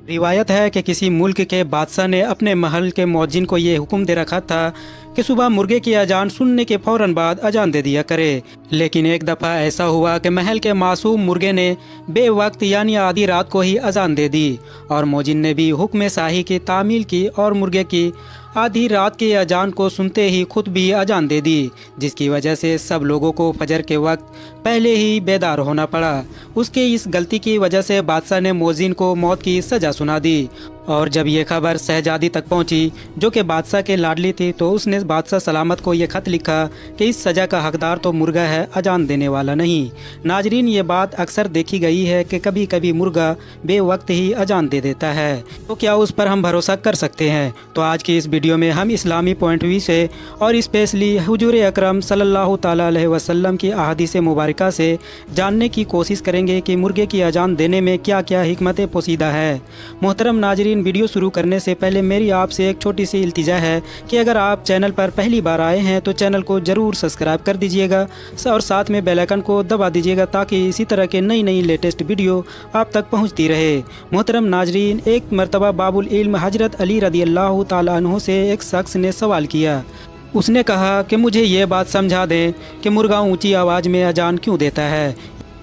रिवायत है कि किसी मुल्क के बादशाह ने अपने महल के मौजिन को ये हुक्म दे रखा था कि सुबह मुर्गे की अजान सुनने के फौरन बाद अजान दे दिया करे। लेकिन एक दफ़ा ऐसा हुआ कि महल के मासूम मुर्गे ने बेवक्त यानी आधी रात को ही अजान दे दी और मौजिन ने भी हुक्म शाही की तामील की और मुर्गे की आधी रात की अजान को सुनते ही खुद भी अजान दे दी, जिसकी वजह से सब लोगों को फजर के वक्त पहले ही बेदार होना पड़ा। उसके इस गलती की वजह से बादशाह ने मौजिन को मौत की सज़ा सुना दी। और जब ये खबर शहजादी तक पहुंची जो कि बादशाह के लाडली थी, तो उसने बादशाह सलामत को ये ख़त लिखा कि इस सज़ा का हकदार तो मुर्गा है, अजान देने वाला नहीं। नाजरीन, ये बात अक्सर देखी गई है कि कभी कभी मुर्गा बेवक्त ही अजान दे देता है, तो क्या उस पर हम भरोसा कर सकते हैं? तो आज की इस वीडियो में हम इस्लामी पॉइंट व्यू से और स्पेशली हुजूर अकरम सल्लल्लाहु ताला अलैहि वसल्लम की अहादीस मुबारका से जानने की कोशिश करेंगे कि मुर्गे की अजान देने में क्या क्या हिकमत पोशीदा है। मोहतरम नाजरीन, वीडियो शुरू करने से पहले मेरी आपसे एक छोटी सी इल्तिजा है कि अगर आप चैनल पर पहली बार आए हैं तो चैनल को ज़रूर सब्सक्राइब कर दीजिएगा और साथ में बेल आइकन को दबा दीजिएगा ताकि इसी तरह के नई नई लेटेस्ट वीडियो आप तक पहुंचती रहे। मोहतरम नाजरीन, एक मरतबा बाबुल इल्म हजरत अली रदियल्लाहु ताला अन्हु से एक शख्स ने सवाल किया। उसने कहा कि मुझे ये बात समझा दें कि मुर्गा ऊँची आवाज़ में अजान क्यों देता है।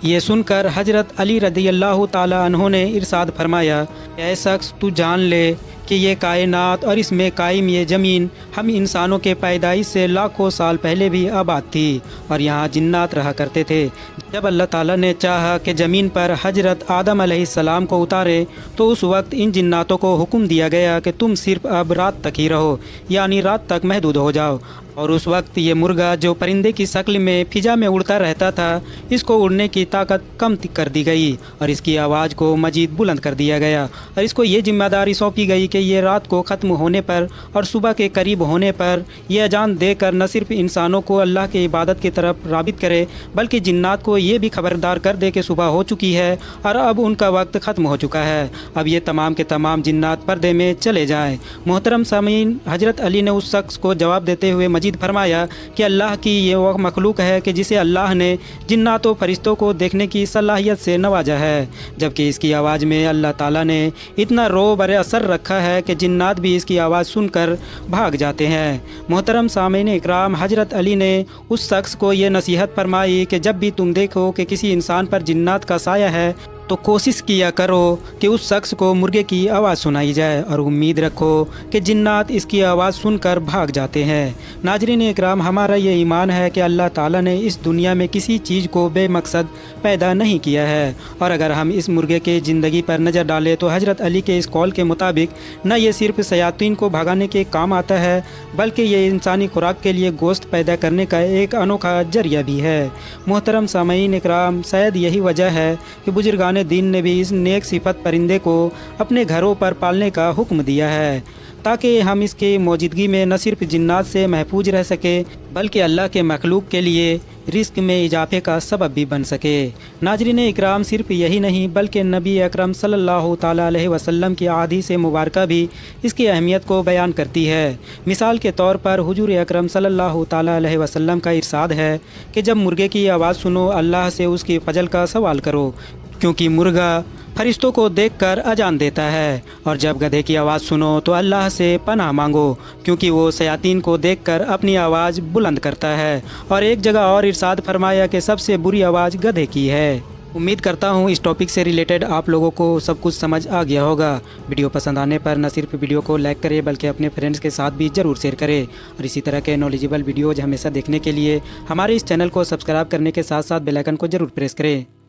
ये सुनकर हजरत अली रदियल्लाहु ताला अन्हु ने इरशाद फरमाया, ऐ शख्स, तू जान ले कि ये कायनात और इसमें कायम ये ज़मीन हम इंसानों के पैदाइश से लाखों साल पहले भी आबाद थी और यहाँ जिन्नात रहा करते थे। जब अल्लाह ताला ने चाहा कि ज़मीन पर हजरत आदम अलैहिस्सलाम को उतारे तो उस वक्त इन जिन्नातों को हुक्म दिया गया कि तुम सिर्फ अब रात तक ही रहो, यानी रात तक महदूद हो जाओ। और उस वक्त ये मुर्गा जो परिंदे की शक्ल में फिजा में उड़ता रहता था, इसको उड़ने की ताकत कम कर दी गई और इसकी आवाज़ को मजीद बुलंद कर दिया गया और इसको ये जिम्मेदारी सौंपी गई कि ये रात को ख़त्म होने पर और सुबह के करीब होने पर यह अजान देकर न सिर्फ इंसानों को अल्लाह की इबादत की तरफ राबित करे बल्कि जिन्नात को ये भी खबरदार कर दे कि सुबह हो चुकी है और अब उनका वक्त ख़त्म हो चुका है, अब ये तमाम के तमाम जिन्नात पर्दे में चले जाएँ। मोहतरम सामीन, हजरत अली ने उस शख्स को जवाब देते हुए मजीद फरमाया कि अल्लाह की ये वह मखलूक है कि जिसे अल्लाह ने जिन्नातों फरिश्तों को देखने की सलाहियत से नवाजा है, जबकि इसकी आवाज़ में अल्लाह ताला ने इतना रोब और असर रखा है कि जिन्नात भी इसकी आवाज़ सुनकर भाग जाते हैं। मोहतरम सामीन इकराम, हजरत अली ने उस शख्स को ये नसीहत फरमाई कि जब भी तुम देखो कि किसी इंसान पर जिन्नात का साया है तो कोशिश किया करो कि उस शख्स को मुर्गे की आवाज़ सुनाई जाए और उम्मीद रखो कि जिन्नात इसकी आवाज़ सुनकर भाग जाते हैं। नाजरीन इकराम, हमारा ये ईमान है कि अल्लाह ताला ने इस दुनिया में किसी चीज़ को बेमकसद पैदा नहीं किया है और अगर हम इस मुर्गे के ज़िंदगी पर नज़र डालें तो हजरत अली के इस कौल के मुताबिक न ये सिर्फ शयातीन को भगाने के काम आता है बल्कि ये इंसानी खुराक के लिए गोश्त पैदा करने का एक अनोखा जरिया भी है। मोहतरम सामीन इकराम, शायद यही वजह है कि बुजुर्गान दीन ने भी इस नेक सिफत परिंदे को अपने घरों पर पालने का हुक्म दिया है ताकि हम इसकी मौजूदगी में न सिर्फ जिन्नात से महफूज रह सके बल्कि अल्लाह के मखलूक के लिए रिस्क में इजाफे का सबब भी बन सके। नाजरीन इकराम, सिर्फ यही नहीं बल्कि नबी अकरम सल्लल्लाहु ताला अलैहि वसल्लम की अहादीस मुबारका भी इसकी अहमियत को बयान करती है। मिसाल के तौर पर हुजूर अकरम सल्लल्लाहु ताला अलैहि वसल्लम का इरशाद है कि जब मुर्गे की आवाज़ सुनो अल्लाह से उसकी फजल का सवाल करो, क्योंकि मुर्गा फरिश्तों को देखकर अजान देता है, और जब गधे की आवाज़ सुनो तो अल्लाह से पनाह मांगो क्योंकि वो शयातीन को देखकर अपनी आवाज़ बुलंद करता है। और एक जगह और इरशाद फरमाया कि सबसे बुरी आवाज़ गधे की है। उम्मीद करता हूँ इस टॉपिक से रिलेटेड आप लोगों को सब कुछ समझ आ गया होगा। वीडियो पसंद आने पर न सिर्फ वीडियो को लाइक करें बल्कि अपने फ्रेंड्स के साथ भी ज़रूर शेयर करें और इसी तरह के नॉलेजेबल वीडियोज़ हमेशा देखने के लिए हमारे इस चैनल को सब्सक्राइब करने के साथ साथ बेल आइकन को ज़रूर प्रेस करें।